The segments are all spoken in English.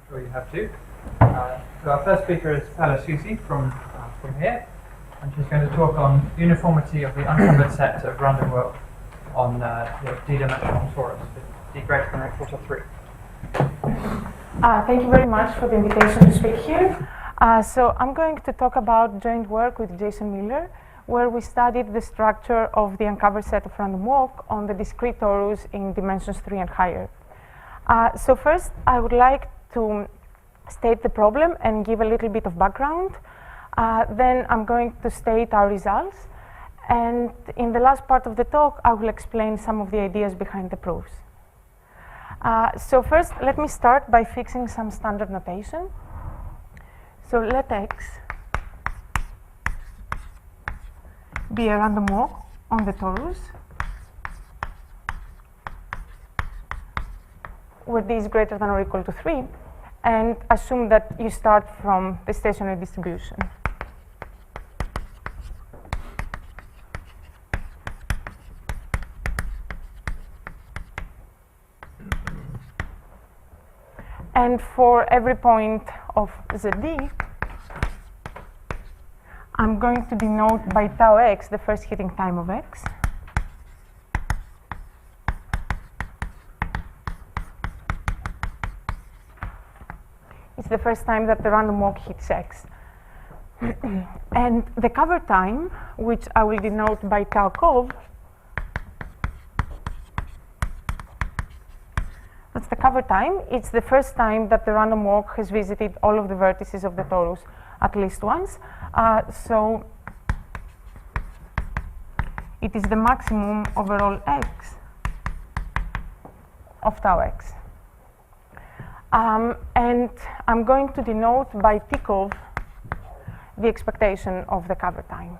sure you have too. So our first speaker is Perla Sousi from here, and she's going to talk on uniformity of the uncovered set of random work on the d-dimensional torus with d greater than or equal to 3. Thank you very much for the invitation to speak here. So I'm going to talk about joint work with Jason Miller, where we studied the structure of the uncovered set of random walk on the discrete torus in dimensions 3 and higher. So first, I would like to state the problem and give a little bit of background. Then I'm going to state our results. And in the last part of the talk, I will explain some of the ideas behind the proofs. So first, let me start by fixing some standard notation. So let X be a random walk on the torus where d is greater than or equal to 3, and assume that you start from the stationary distribution. And for every point of ZD, I'm going to denote by tau x the first hitting time of x. It's the first time that the random walk hits x. And the cover time, which I will denote by tau cov, that's the cover time. It's the first time that the random walk has visited all of the vertices of the torus at least once. So it is the maximum overall x of tau x. And I'm going to denote by Tikov the expectation of the cover time.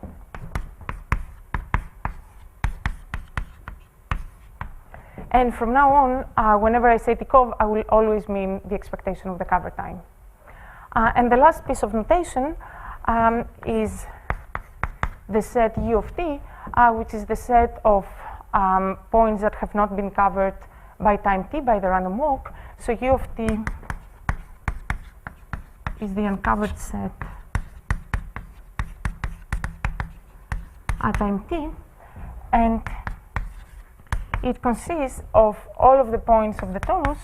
And from now on, whenever I say Tikov, I will always mean the expectation of the cover time. And the last piece of notation is the set U of t, which is the set of points that have not been covered by time t by the random walk. So U of t is the uncovered set at time t, and it consists of all of the points of the torus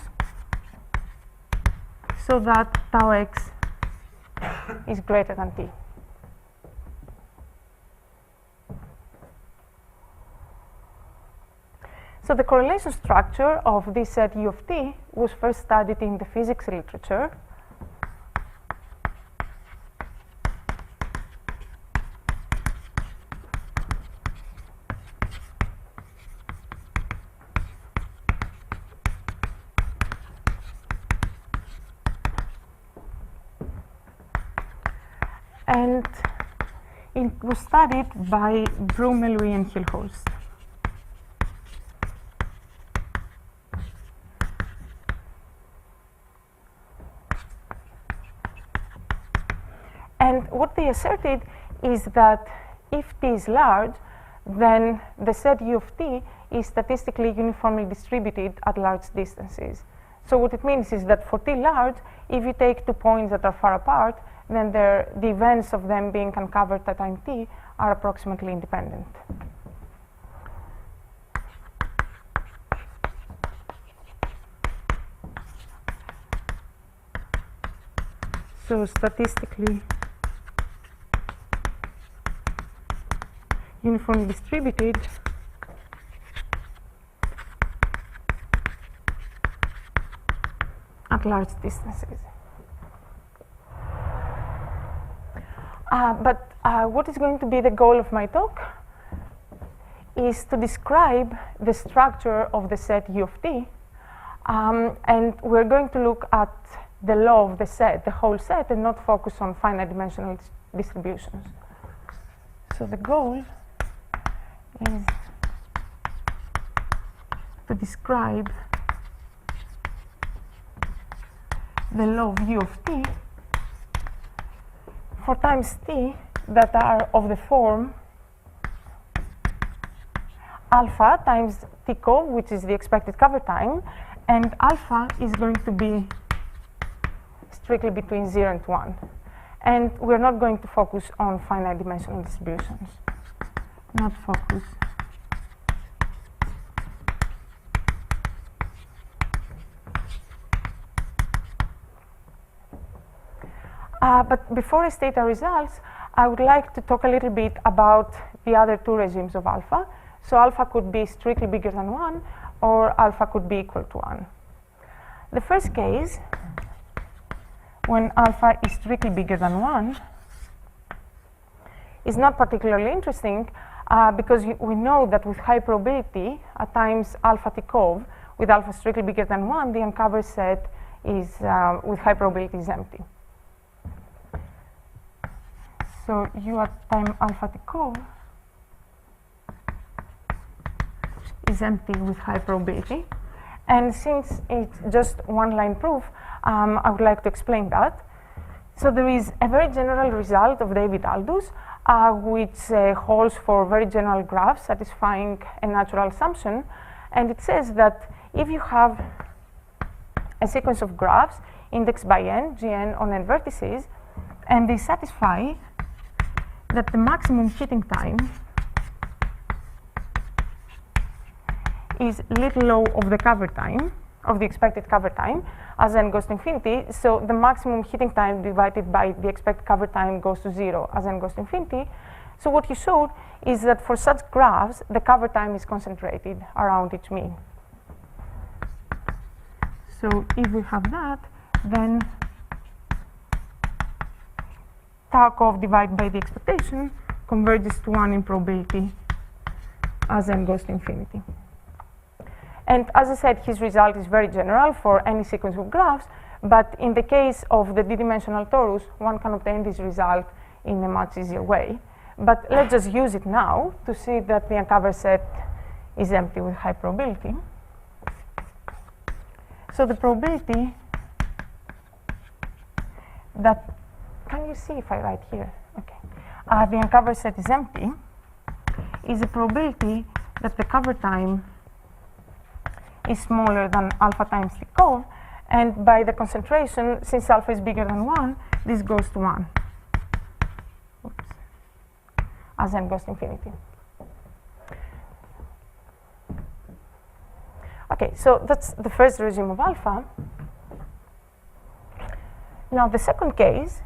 so that tau x is greater than t. So the correlation structure of this set U of t was first studied in the physics literature. And it was studied by Brummel, Louis, and Hilhorst. And what they asserted is that if t is large, then the set U of t is statistically uniformly distributed at large distances. So what it means is that for t large, if you take 2 points that are far apart, then the events of them being uncovered at time t are approximately independent. So statistically uniformly distributed at large distances. But what is going to be the goal of my talk is to describe the structure of the set U of t, and we're going to look at the law of the set, the whole set, and not focus on finite dimensional distributions. So the goal is to describe the law of U of t for times t that are of the form alpha times Tikov, which is the expected cover time, and alpha is going to be strictly between 0 and 1. And we're not going to focus on finite dimensional distributions. Not focus. But before I state our results, I would like to talk a little bit about the other two regimes of alpha. So alpha could be strictly bigger than 1, or alpha could be equal to 1. The first case, when alpha is strictly bigger than 1, is not particularly interesting because we know that with high probability, at times alpha Tikov, with alpha strictly bigger than 1, the uncovered set is, with high probability, is empty. So U at time alpha Tikov is empty with high probability. And since it's just one-line proof, I would like to explain that. So there is a very general result of David Aldous, which holds for very general graphs satisfying a natural assumption. And it says that if you have a sequence of graphs indexed by n, Gn on n vertices, and they satisfy that the maximum heating time is little low of the cover time, of the expected cover time, as n goes to infinity. So the maximum heating time divided by the expected cover time goes to 0 as n goes to infinity. So what you showed is that for such graphs, the cover time is concentrated around its mean. So if we have that, then Tarkov divided by the expectation converges to 1 in probability as n goes to infinity. And as I said, his result is very general for any sequence of graphs, but in the case of the d-dimensional torus, one can obtain this result in a much easier way. But let's just use it now to see that the uncovered set is empty with high probability. So the probability that, can you see if I write here? Okay. The uncovered set is empty is the probability that the cover time is smaller than alpha times Tikov, and by the concentration, since alpha is bigger than 1, this goes to 1. Oops. As n goes to infinity. Okay, so that's the first regime of alpha. Now the second case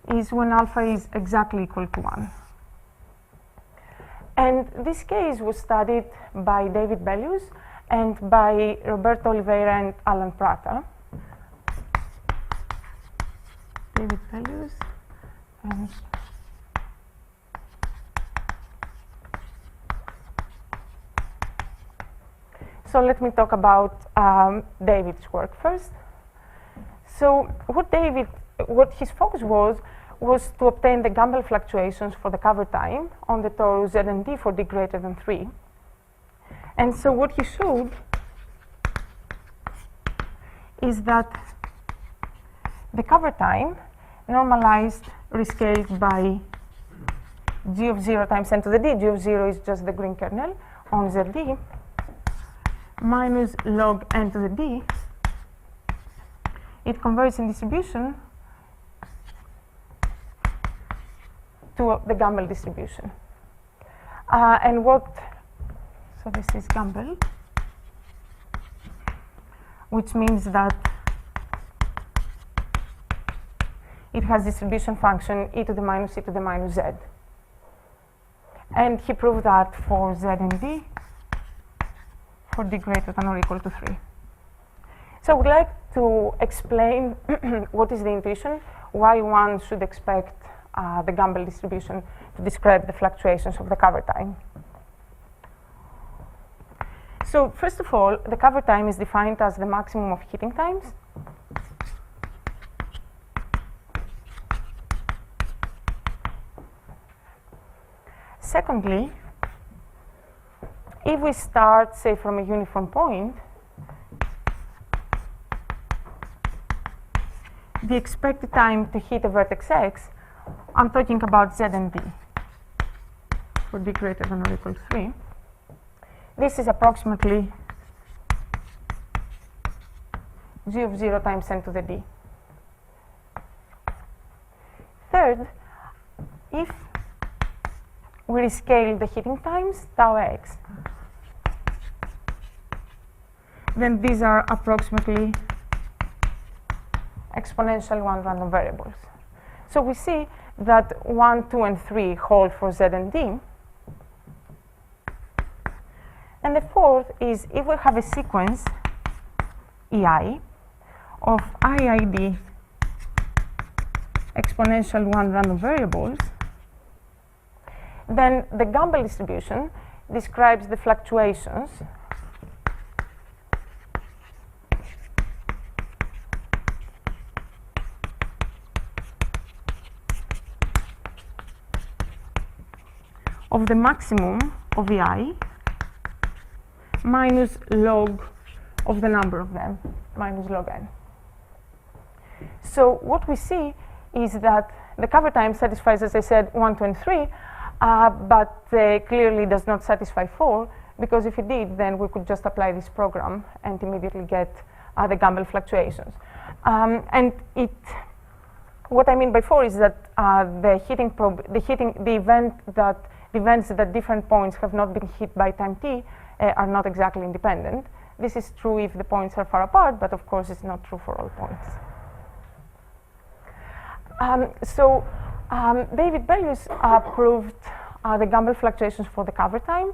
is when alpha is exactly equal to 1. And this case was studied by David Bellius and by Roberto Oliveira and Alan Prata. David Bellius and so let me talk about David's work first. So what his focus was to obtain the Gumbel fluctuations for the cover time on the torus Z and D for D greater than 3. And so what he showed is that the cover time normalized rescaled by G of 0 times n to the D. G of 0 is just the green kernel on ZD minus log n to the D. It converges in distribution to the Gumbel distribution. So this is Gumbel, which means that it has distribution function e to the minus z. And he proved that for Z and D for D greater than or equal to 3. So I would like to explain what is the intuition, why one should expect the Gumbel distribution to describe the fluctuations of the cover time. So first of all, the cover time is defined as the maximum of heating times. Secondly, if we start, say, from a uniform point, the expected time to hit a vertex x, I'm talking about Z and D for D greater than or equal to 3. This is approximately g of 0 times n to the d. Third, if we rescale the heating times, tau x, then these are approximately exponential 1 random variables. So we see that 1, 2, and 3 hold for z and d. And the fourth is if we have a sequence EI of IID exponential 1 random variables, then the Gumbel distribution describes the fluctuations of the maximum of EI minus log of the number of them, minus log n. So what we see is that the cover time satisfies, as I said, 1, 2, and 3, but clearly does not satisfy 4, because if it did, then we could just apply this program and immediately get the Gumbel fluctuations. And what I mean by 4 is that the events that different points have not been hit by time t are not exactly independent. This is true if the points are far apart, but of course it's not true for all points. David Bellius proved the Gumbel fluctuations for the cover time,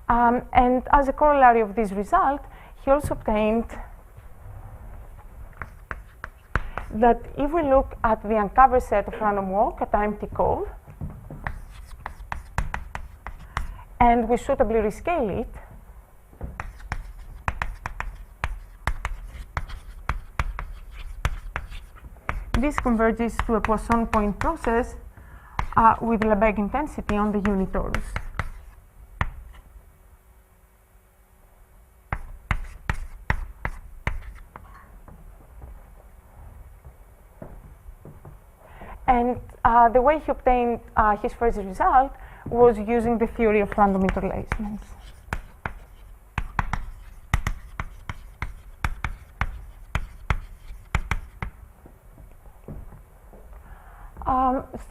and as a corollary of this result, he also obtained that if we look at the uncovered set of random walk at time t cov, and we suitably rescale it, this converges to a Poisson point process with Lebesgue intensity on the unit torus. And the way he obtained his first result was using the theory of random interlacements.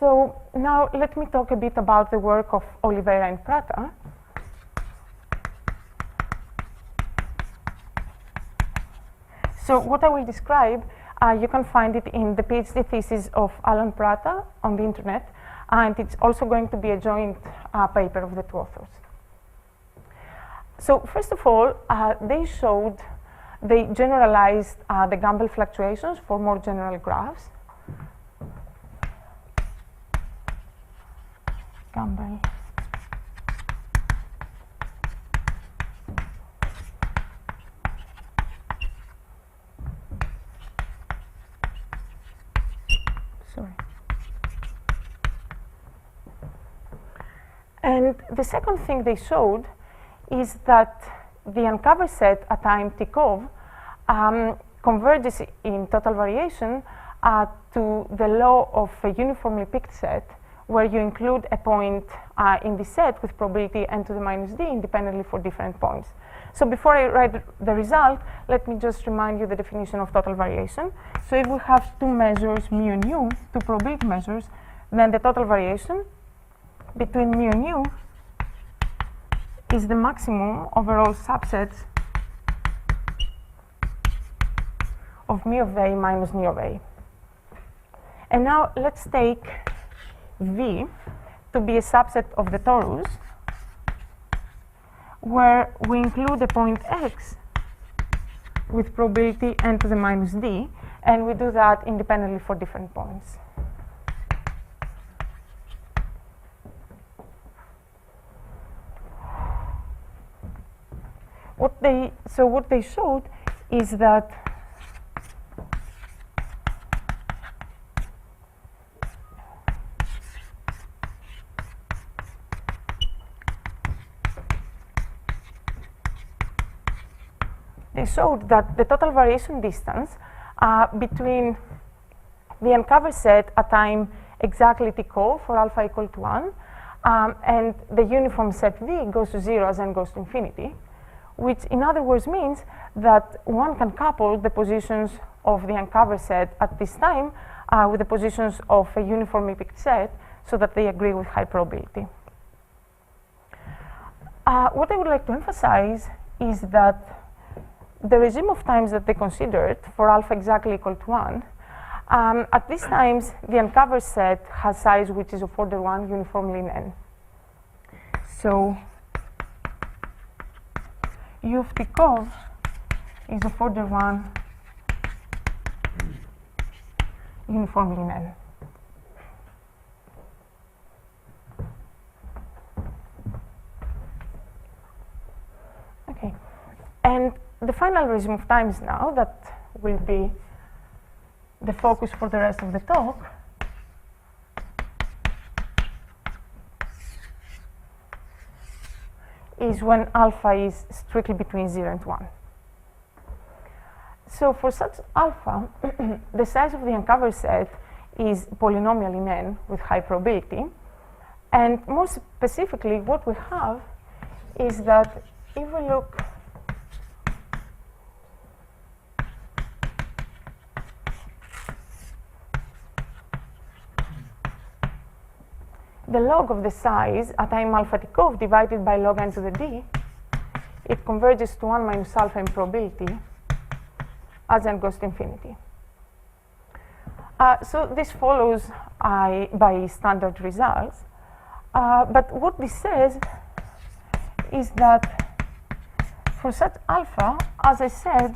So now let me talk a bit about the work of Oliveira and Prata. So what I will describe, you can find it in the PhD thesis of Alan Prata on the internet, and it's also going to be a joint paper of the two authors. So first of all, they generalized the Gumbel fluctuations for more general graphs. Gumbel. Sorry. And the second thing they showed is that the uncovered set at time t cov converges in total variation to the law of a uniformly picked set, where you include a point in the set with probability n to the minus d independently for different points. So before I write the result, let me just remind you the definition of total variation. So if we have two measures, mu and u, two probability measures, then the total variation between mu and u is the maximum over all subsets of mu of a minus nu of a. And now let's take V to be a subset of the torus, where we include a point x with probability n to the minus d, and we do that independently for different points. What they showed is that the total variation distance between the uncovered set at time exactly t cov for alpha equal to 1 and the uniform set V goes to 0 as n goes to infinity, which in other words means that one can couple the positions of the uncovered set at this time with the positions of a uniformly picked set so that they agree with high probability. What I would like to emphasize is that the regime of times that they considered for alpha exactly equal to 1, at these times the uncovered set has size which is of order 1 uniformly in n. So U of Tikov is of order 1 uniformly in n. Okay, and the final regime of times now that will be the focus for the rest of the talk is when alpha is strictly between 0 and 1. So for such alpha, the size of the uncovered set is polynomial in n with high probability. And more specifically, what we have is that if we look the log of the size at time alpha Tikov divided by log n to the d, it converges to 1 minus alpha in probability as n goes to infinity. So this follows by standard results. But what this says is that for such alpha, as I said,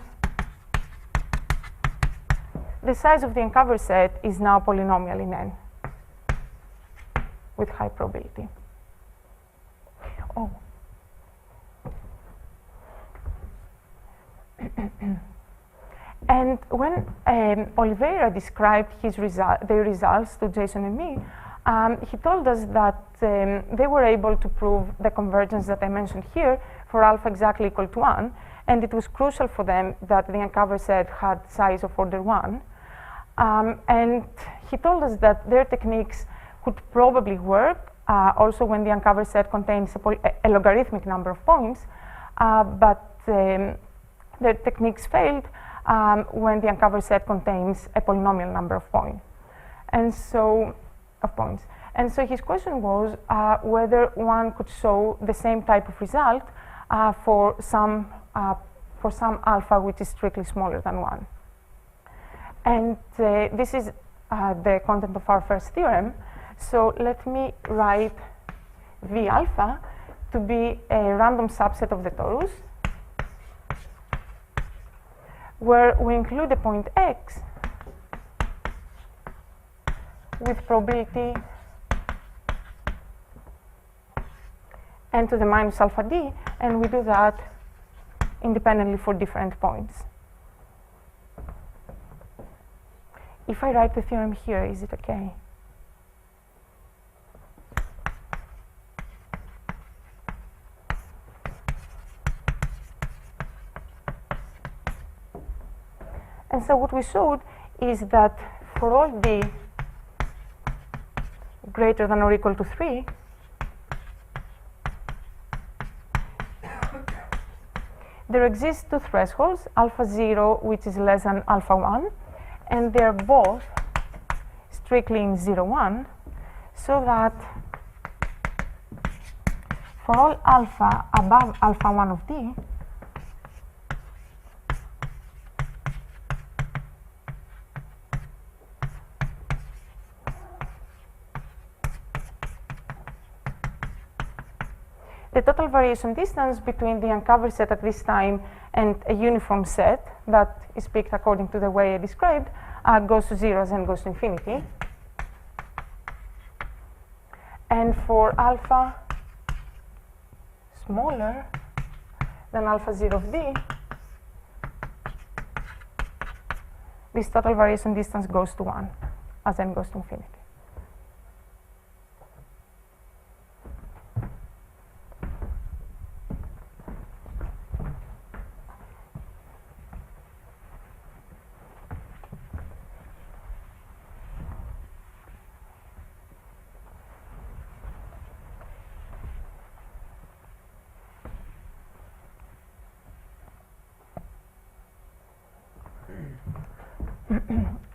the size of the uncovered set is now polynomial in n with high probability. Oh. And when Oliveira described their results to Jason and me, he told us that they were able to prove the convergence that I mentioned here for alpha exactly equal to 1, and it was crucial for them that the uncovered set had size of order 1. And he told us that their techniques could probably work also when the uncovered set contains a logarithmic number of points, but their techniques failed when the uncovered set contains a polynomial number of points. And so his question was whether one could show the same type of result for some alpha which is strictly smaller than 1. And this is the content of our first theorem. So let me write V alpha to be a random subset of the torus, where we include a point x with probability n to the minus alpha d, and we do that independently for different points. If I write the theorem here, is it okay? And so what we showed is that for all d greater than or equal to 3, there exist two thresholds, alpha 0, which is less than alpha 1, and they're both strictly in 0, 1, so that for all alpha above alpha 1 of d, the total variation distance between the uncovered set at this time and a uniform set that is picked according to the way I described goes to 0 as n goes to infinity. And for alpha smaller than alpha 0 of d, this total variation distance goes to 1 as n goes to infinity.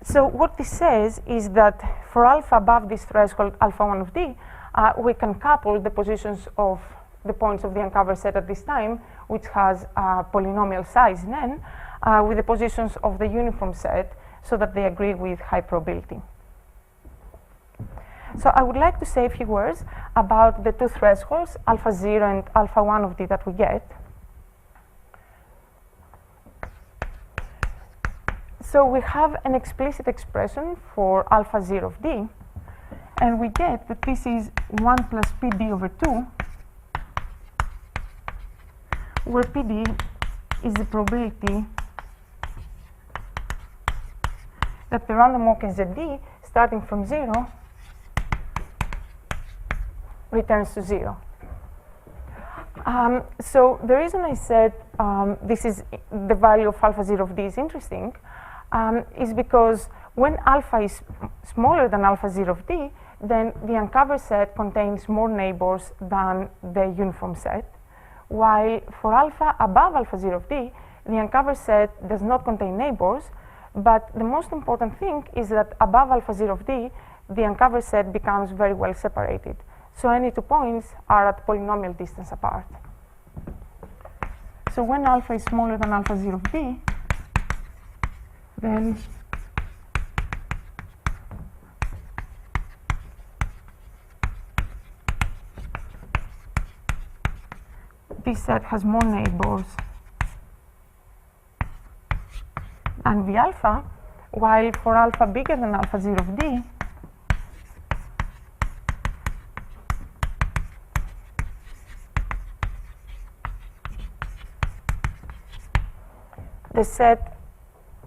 So what this says is that for alpha above this threshold, alpha 1 of d, we can couple the positions of the points of the uncovered set at this time, which has polynomial size in n, with the positions of the uniform set so that they agree with high probability. So I would like to say a few words about the two thresholds, alpha 0 and alpha 1 of d that we get. So we have an explicit expression for alpha 0 of d, and we get that this is 1 plus pd over 2, where pd is the probability that the random walk in ZD, starting from 0, returns to 0. So the reason I said this is the value of alpha 0 of d is interesting is because when alpha is smaller than alpha 0 of d, then the uncovered set contains more neighbors than the uniform set, while for alpha above alpha 0 of d, the uncovered set does not contain neighbors, but the most important thing is that above alpha 0 of d, the uncovered set becomes very well separated. So any two points are at polynomial distance apart. So when alpha is smaller than alpha 0 of d, then this set has more neighbors than V alpha, while for alpha bigger than alpha 0 of d,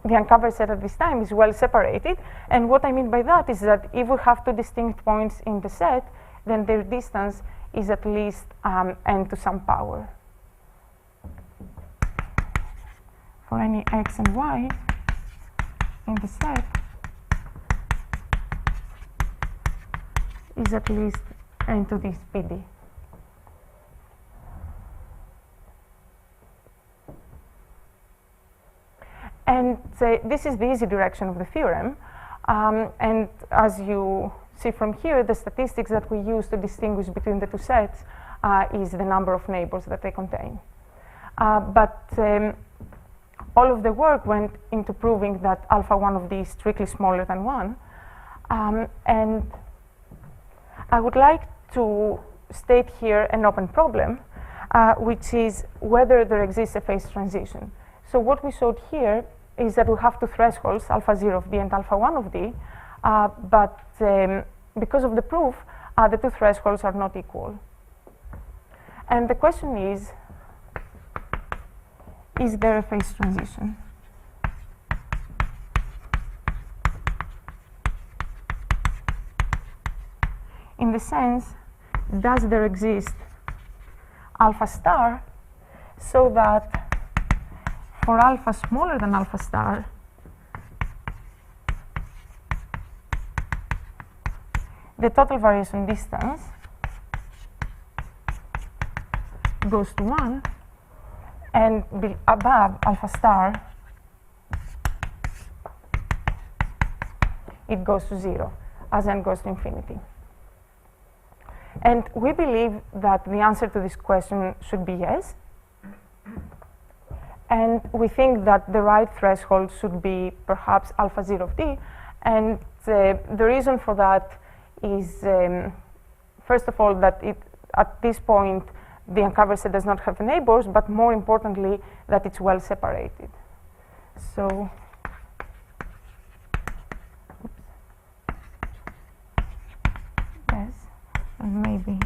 the uncovered set at this time is well separated. And what I mean by that is that if we have two distinct points in the set, then their distance is at least n to some power. For any x and y in the set is at least n to this pd. And this is the easy direction of the theorem. And as you see from here, the statistics that we use to distinguish between the two sets is the number of neighbors that they contain. But all of the work went into proving that alpha 1 of d is strictly smaller than 1. And I would like to state here an open problem, which is whether there exists a phase transition. So what we showed here is that we have two thresholds, alpha 0 of d and alpha 1 of d, but because of the proof, the two thresholds are not equal. And the question is there a phase transition? In the sense, does there exist alpha star so that for alpha smaller than alpha star, the total variation distance goes to 1, and above alpha star, it goes to 0 as n goes to infinity. And we believe that the answer to this question should be yes. And we think that the right threshold should be perhaps alpha 0 of d. And the reason for that is, first of all, that at this point, the uncovered set does not have neighbors, but more importantly, that it's well separated. So, yes, and maybe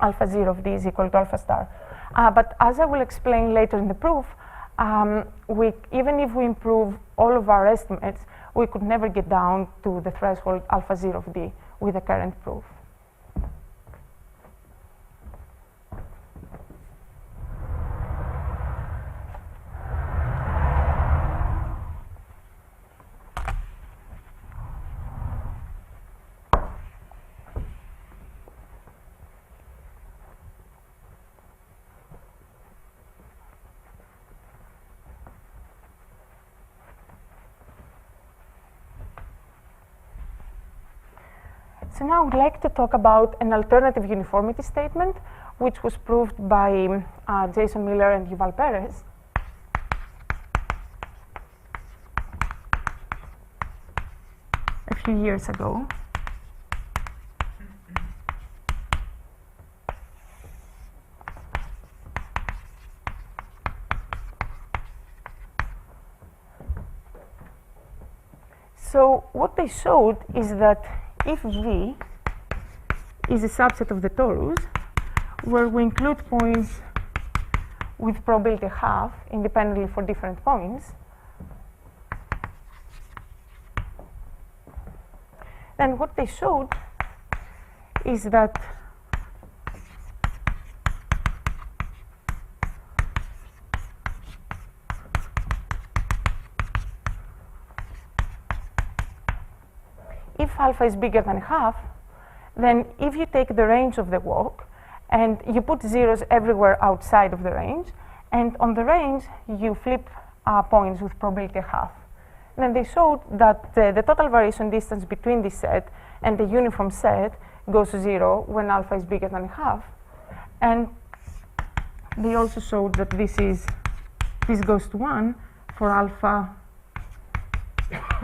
alpha 0 of d is equal to alpha star. But as I will explain later in the proof, even if we improve all of our estimates, we could never get down to the threshold alpha 0 of d with the current proof. So now I would like to talk about an alternative uniformity statement, which was proved by Jason Miller and Yuval Perez. A few years ago. So what they showed is that if V is a subset of the torus, where we include points with probability half independently for different points, then what they showed is that if alpha is bigger than half, then if you take the range of the walk and you put zeros everywhere outside of the range, and on the range you flip points with probability half. Then they showed that the total variation distance between this set and the uniform set goes to 0 when alpha is bigger than half. And they also showed that this goes to 1 for alpha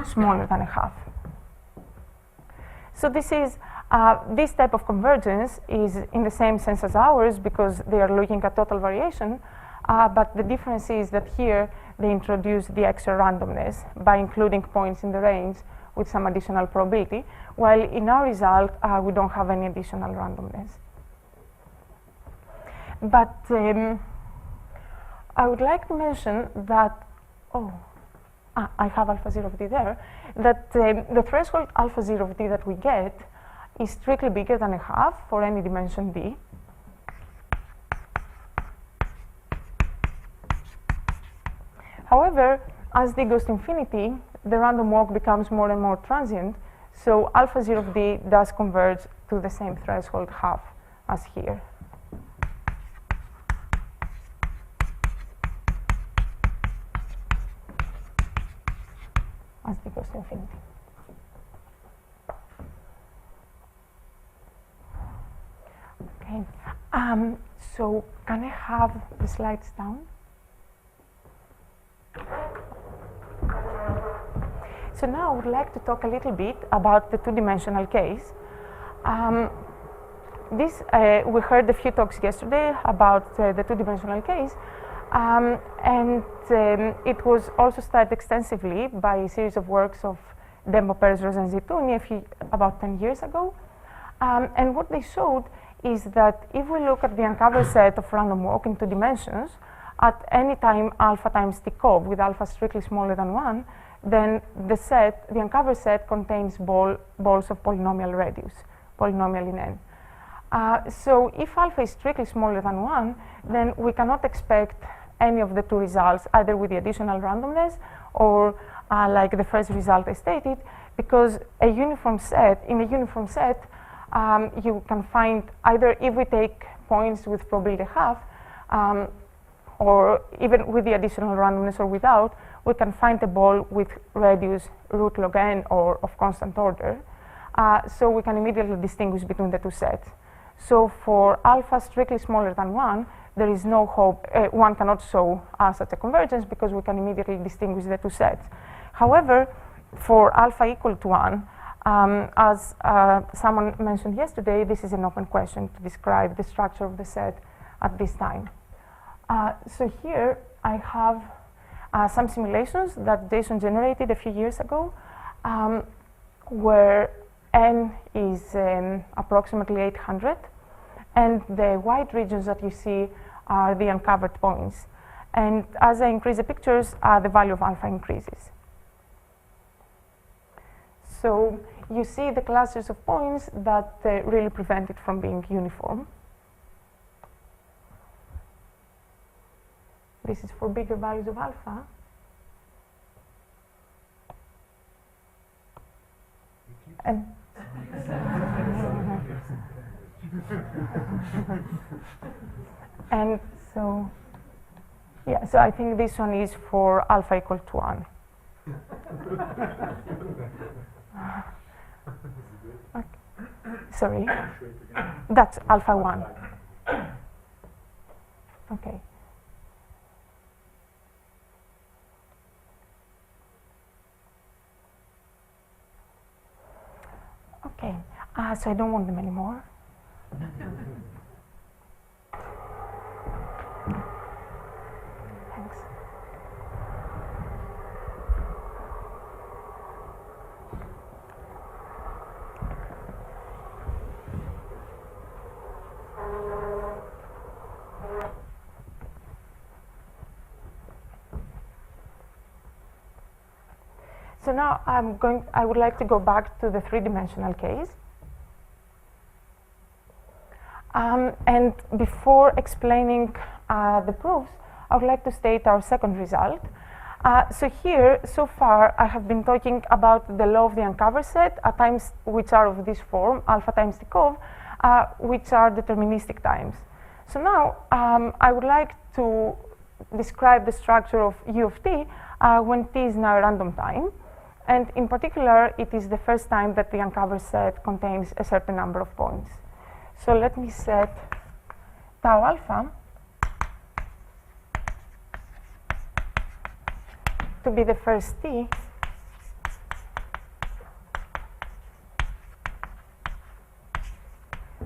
smaller than a half. So this type of convergence is in the same sense as ours because they are looking at total variation, but the difference is that here they introduce the extra randomness by including points in the range with some additional probability, while in our result we don't have any additional randomness. But I would like to mention that, I have alpha 0 of d there, that the threshold alpha 0 of d that we get is strictly bigger than a half for any dimension d. However, as d goes to infinity, the random walk becomes more and more transient, so alpha 0 of d does converge to the same threshold half as here. As d goes to infinity. Okay, so can I have the slides down? So now I would like to talk a little bit about the two-dimensional case. We heard a few talks yesterday about the two-dimensional case, and it was also studied extensively by a series of works of Dembo, Perez, and Zitouni about 10 years ago. And what they showed is that if we look at the uncovered set of random walk in 2 dimensions, at any time alpha times Tikov with alpha strictly smaller than 1, then the uncovered set contains balls of polynomial radius, polynomial in n. So if alpha is strictly smaller than 1, then we cannot expect any of the 2 results, either with the additional randomness or like the first result I stated, because in a uniform set, you can find either if we take points with probability half, or even with the additional randomness or without, we can find a ball with radius root log n or of constant order. So we can immediately distinguish between the 2 sets. So for alpha strictly smaller than 1, there is no hope, one cannot show such a convergence because we can immediately distinguish the 2 sets. However, for alpha equal to 1, as someone mentioned yesterday, this is an open question to describe the structure of the set at this time. So here I have some simulations that Jason generated a few years ago, where n is approximately 800, and the white regions that you see are the uncovered points. And as I increase the pictures, the value of alpha increases. So you see the clusters of points that really prevent it from being uniform. This is for bigger values of alpha. And and so, yeah, so I think this one is for alpha equal to 1. Okay. Sorry, that's alpha 1. Okay. Okay, so I don't want them anymore. Thanks. So now I would like to go back to the three-dimensional case. And before explaining the proofs, I would like to state our second result. So here, so far, I have been talking about the law of the uncover set at times which are of this form, alpha times Tikov, which are deterministic times. So now, I would like to describe the structure of U of t when t is now a random time. And in particular, it is the first time that the uncover set contains a certain number of points. So let me set tau alpha to be the first t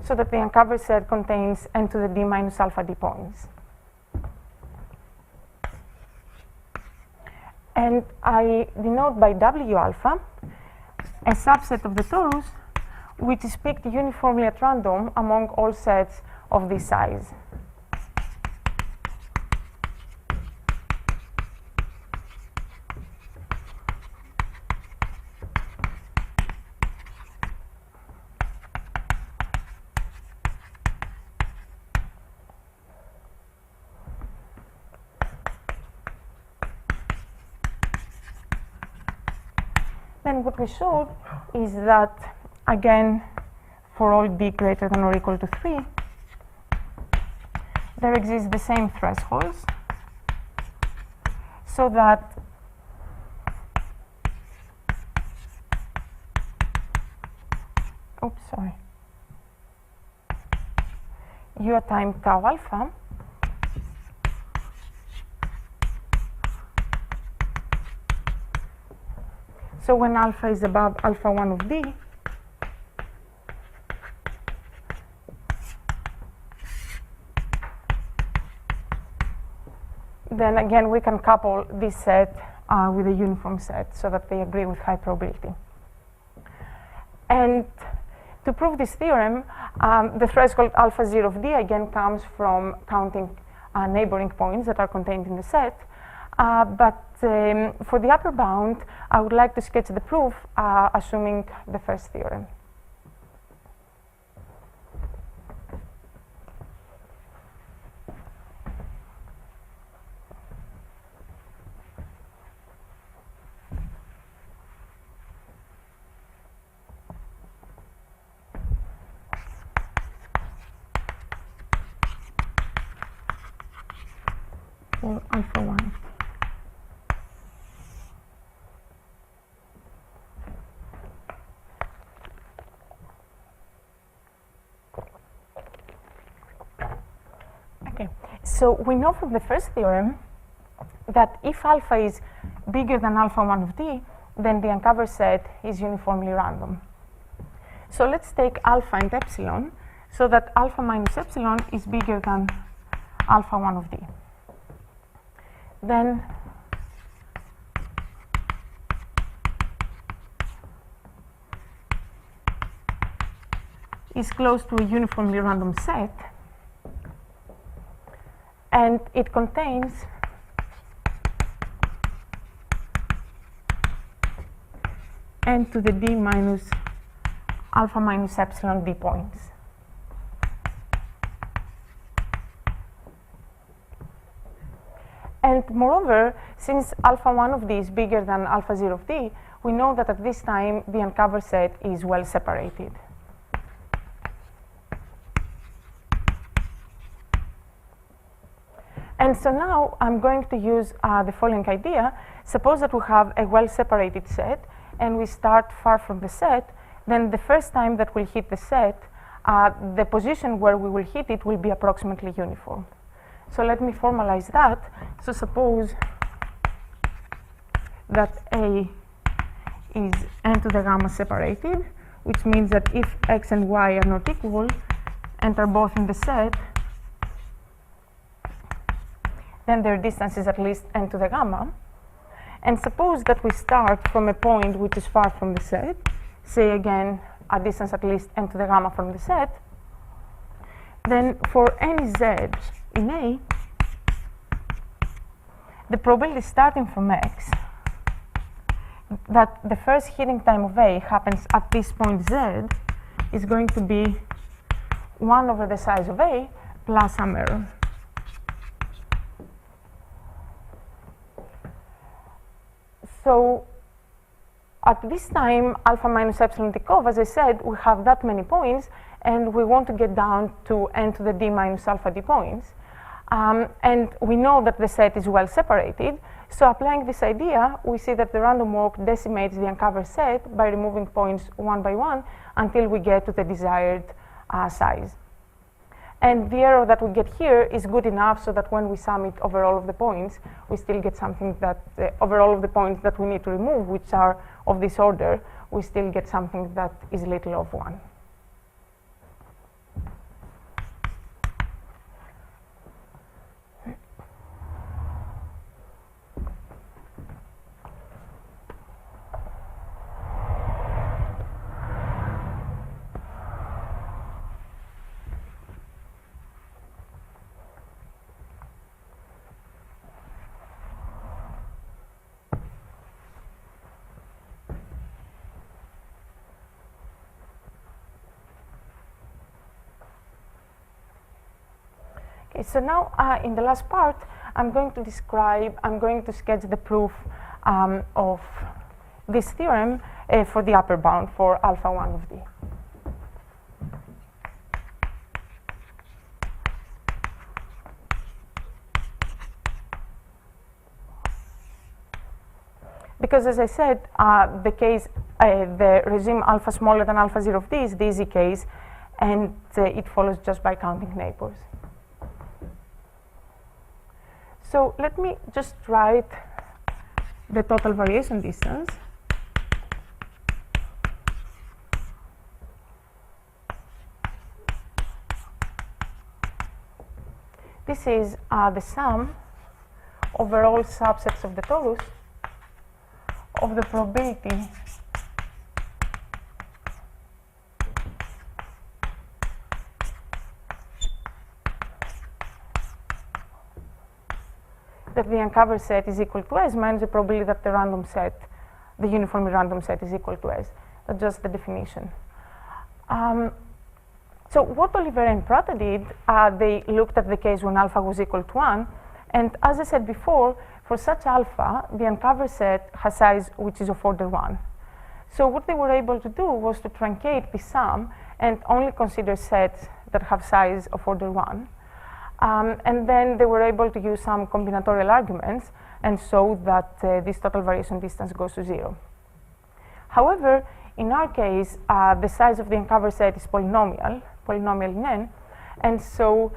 so that the uncover set contains n to the d minus alpha d points. And I denote by W alpha a subset of the torus which is picked uniformly at random among all sets of this size. Then what we showed is that, again, for all d greater than or equal to 3, there exists the same thresholds, so that u at time tau alpha so when alpha is above alpha 1 of d, then again we can couple this set with a uniform set so that they agree with high probability. And to prove this theorem, the threshold alpha 0 of d again comes from counting neighboring points that are contained in the set. But for the upper bound, I would like to sketch the proof assuming the first theorem. For alpha 1. Okay, so we know from the first theorem that if alpha is bigger than alpha 1 of d, then the uncover set is uniformly random. So let's take alpha and epsilon so that alpha minus epsilon is bigger than alpha 1 of d. Then is close to a uniformly random set, and it contains n to the d minus alpha minus epsilon d points. And moreover, since alpha 1 of d is bigger than alpha 0 of d, we know that at this time the uncover set is well separated. And so now I'm going to use the following idea. Suppose that we have a well-separated set and we start far from the set, then the first time that we'll hit the set, the position where we will hit it will be approximately uniform. So let me formalize that. So suppose that A is n to the gamma separated, which means that if x and y are not equal and are both in the set, then their distance is at least n to the gamma. And suppose that we start from a point which is far from the set, say again a distance at least n to the gamma from the set, then for any z in A, the probability starting from x that the first hitting time of A happens at this point z is going to be 1 over the size of A plus some error. So at this time, alpha minus epsilon Tikov, as I said, we have that many points, and we want to get down to n to the d minus alpha d points. And we know that the set is well separated. So applying this idea, we see that the random walk decimates the uncovered set by removing points one by one until we get to the desired size. And the error that we get here is good enough so that when we sum it over all of the points, we still get something that, over all of the points that we need to remove, which are of this order, we still get something that is little of 1. Okay, so now in the last part, I'm going to sketch the proof of this theorem for the upper bound for alpha 1 of d. Because as I said, the regime alpha smaller than alpha 0 of d is the easy case, and it follows just by counting neighbors. So let me just write the total variation distance. This is the sum over all subsets of the torus of the probability that the uncovered set is equal to S minus the probability that the random set, the uniformly random set, is equal to S. That's just the definition. So what Oliver and Prata did, they looked at the case when alpha was equal to 1, and as I said before, for such alpha, the uncovered set has size which is of order 1. So what they were able to do was to truncate the sum and only consider sets that have size of order 1. And then they were able to use some combinatorial arguments and show that this total variation distance goes to 0. However, in our case, the size of the uncovered set is polynomial in n, and so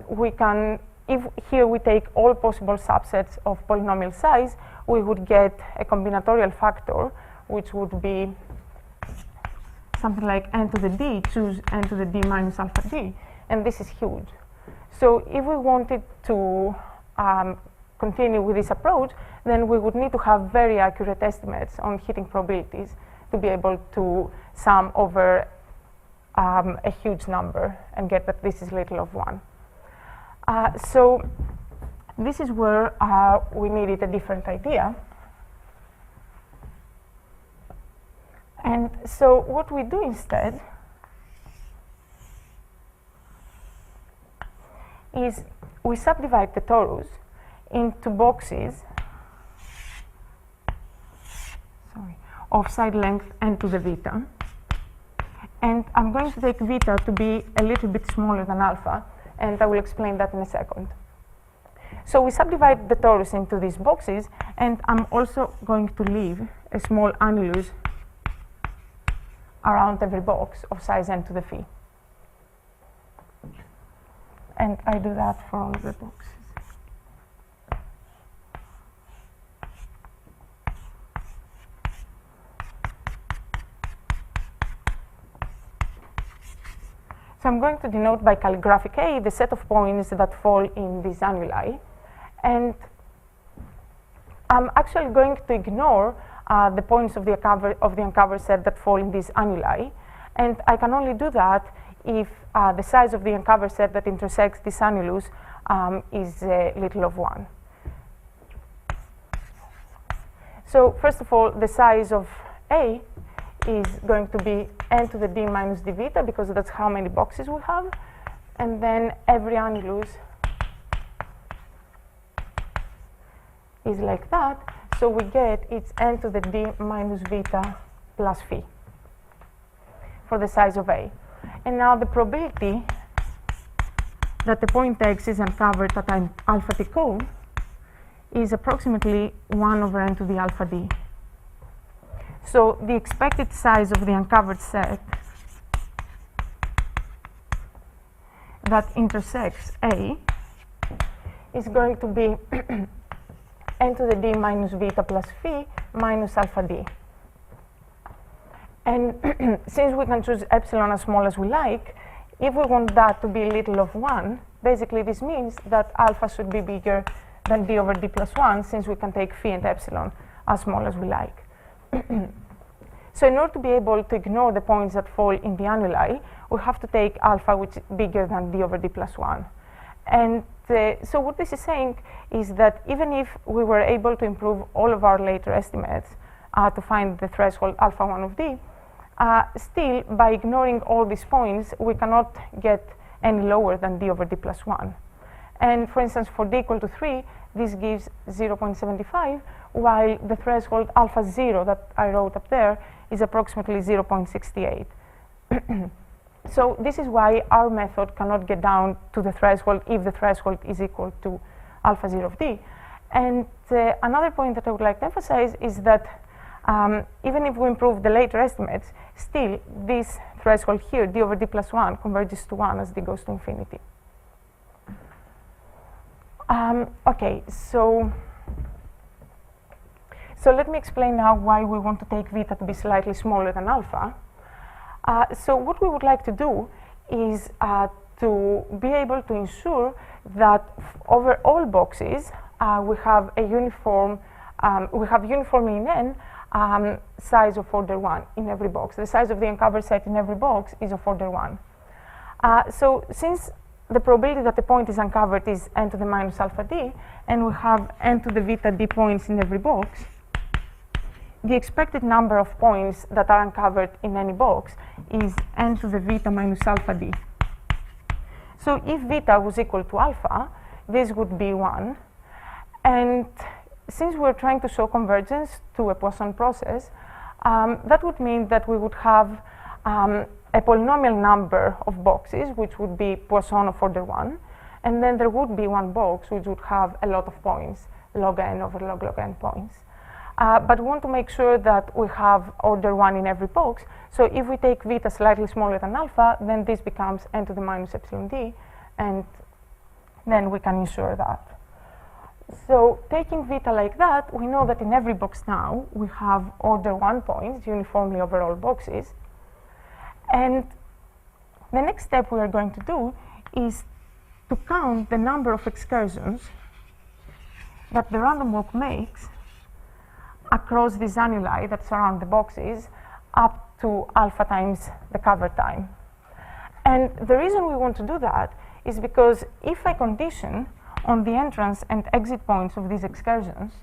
we can, if here we take all possible subsets of polynomial size, we would get a combinatorial factor, which would be something like n to the d, choose n to the d minus alpha d, and this is huge. So if we wanted to continue with this approach, then we would need to have very accurate estimates on hitting probabilities to be able to sum over a huge number and get that this is little of 1. So this is where we needed a different idea. And so what we do instead is we subdivide the torus into boxes of side length n to the beta. And I'm going to take beta to be a little bit smaller than alpha, and I will explain that in a second. So we subdivide the torus into these boxes, and I'm also going to leave a small annulus around every box of size n to the phi. And I do that for all of the boxes. So I'm going to denote by calligraphic A the set of points that fall in these annuli. And I'm actually going to ignore the points of the uncovered set that fall in these annuli. And I can only do that if the size of the uncovered set that intersects these annulus is little of 1. So first of all, the size of A is going to be n to the d minus d vita, because that's how many boxes we have. And then every annulus is like that. So we get it's n to the d minus vita plus phi for the size of A. And now the probability that the point X is uncovered at an alpha t cone is approximately 1 over n to the alpha d. So the expected size of the uncovered set that intersects A is going to be n to the d minus vita plus phi minus alpha d. And since we can choose epsilon as small as we like, if we want that to be little of 1, basically this means that alpha should be bigger than d over d plus 1, since we can take phi and epsilon as small as we like. So in order to be able to ignore the points that fall in the annuli, we have to take alpha, which is bigger than d over d plus 1. And so what this is saying is that even if we were able to improve all of our later estimates to find the threshold alpha 1 of d, still, by ignoring all these points, we cannot get any lower than d over d plus 1. And for instance, for d equal to 3, this gives 0.75, while the threshold alpha 0 that I wrote up there is approximately 0.68. So this is why our method cannot get down to the threshold if the threshold is equal to alpha 0 of d. And another point that I would like to emphasize is that even if we improve the later estimates, still this threshold here, d over d plus 1, converges to 1 as d goes to infinity. Okay, so let me explain now why we want to take vita to be slightly smaller than alpha. So what we would like to do is to be able to ensure that over all boxes we have a uniform, we have uniformly in n size of order 1 in every box. The size of the uncovered set in every box is of order 1. So since the probability that the point is uncovered is n to the minus alpha d, and we have n to the vita d points in every box, the expected number of points that are uncovered in any box is n to the vita minus alpha d. So if vita was equal to alpha, this would be 1. And since we're trying to show convergence to a Poisson process, that would mean that we would have a polynomial number of boxes, which would be Poisson of order 1, and then there would be one box which would have a lot of points, log n over log n points. But we want to make sure that we have order 1 in every box. So if we take vita slightly smaller than alpha, then this becomes n to the minus epsilon d, and then we can ensure that. So taking vita like that, we know that in every box now we have order 1 points uniformly over all boxes. And the next step we are going to do is to count the number of excursions that the random walk makes across these annuli that surround the boxes up to alpha times the cover time. And the reason we want to do that is because if I condition on the entrance and exit points of these excursions,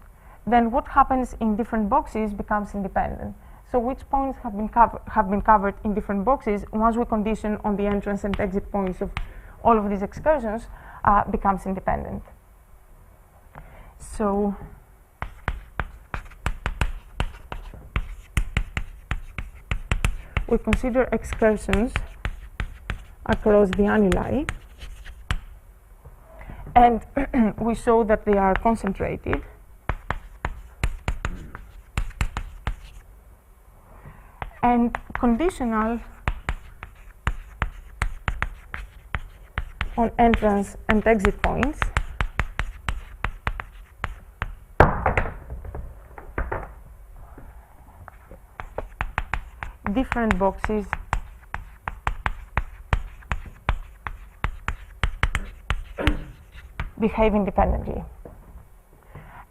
then what happens in different boxes becomes independent. So which points have been covered in different boxes, once we condition on the entrance and exit points of all of these excursions, becomes independent. So we consider excursions across the annuli, and we show that they are concentrated. and conditional on entrance and exit points different boxes behave independently.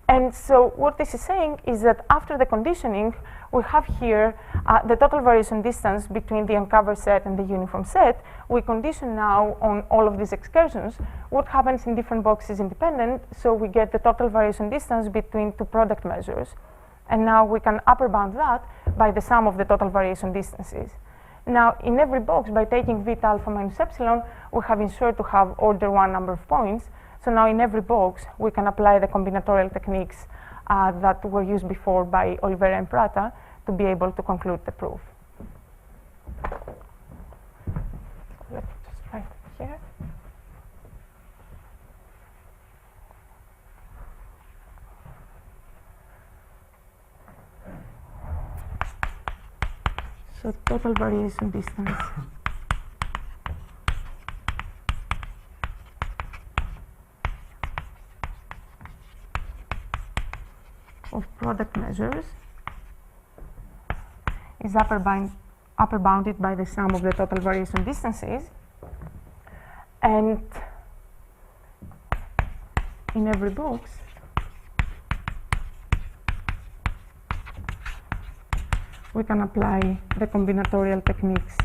And so what this is saying is that after the conditioning, we have here the total variation distance between the uncovered set and the uniform set. We condition now on all of these excursions what happens in different boxes independent, so we get the total variation distance between two product measures. And now we can upper bound that by the sum of the total variation distances. Now, in every box, by taking β alpha minus epsilon, we have ensured to have order 1 number of points. So now in every box, we can apply the combinatorial techniques that were used before by Oliveira and Prata to be able to conclude the proof. Let me just write it here. So total variation distance of product measures is upper bounded by the sum of the total variation distances, and in every box we can apply the combinatorial techniques.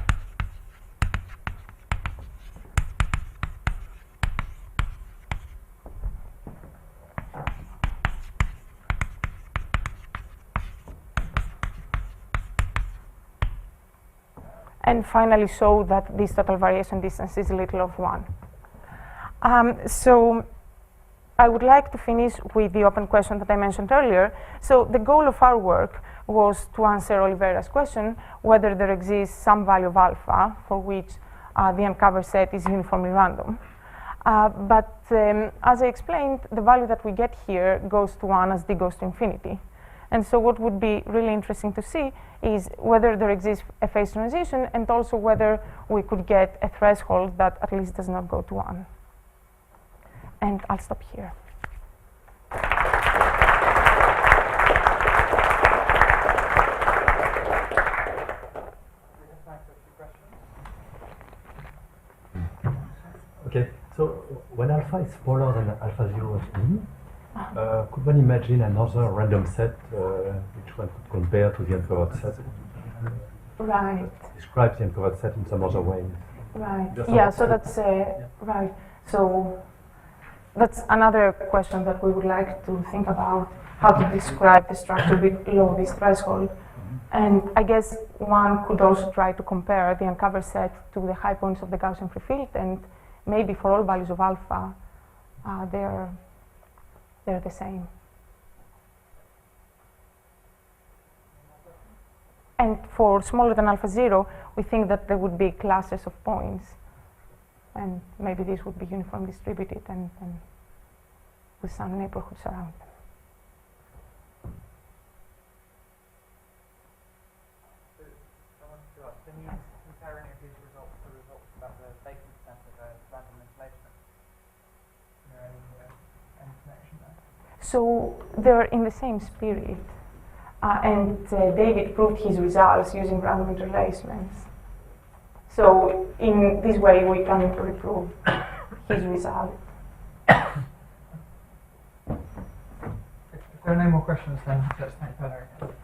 And finally show that this total variation distance is little of 1. So I would like to finish with the open question that I mentioned earlier. So the goal of our work was to answer Oliveira's question whether there exists some value of alpha for which the uncovered set is uniformly random. But as I explained, the value that we get here goes to 1 as d goes to infinity. And so what would be really interesting to see is whether there exists a phase transition, and also whether we could get a threshold that at least does not go to 1. And I'll stop here. Okay, so when alpha is smaller than alpha 0 of d, could one imagine another random set which one could compare to the uncovered set? Right. Describe the uncovered set in some other way. Right. Yeah, so that's right. So that's another question that we would like to think about, how to describe the structure below this threshold. And I guess one could also try to compare the uncovered set to the high points of the Gaussian free field, and maybe for all values of alpha, they're the same. And for smaller than alpha 0, we think that there would be classes of points, and maybe this would be uniformly distributed and with some neighborhoods around them. Can you compare any of these results to the results about the vacant set of a random inflation? Is there any connection there? So they're in the same spirit, and David proved his results using random interlacements. So in this way, we can reprove his result. If there are no more questions, then let's thank Perla again.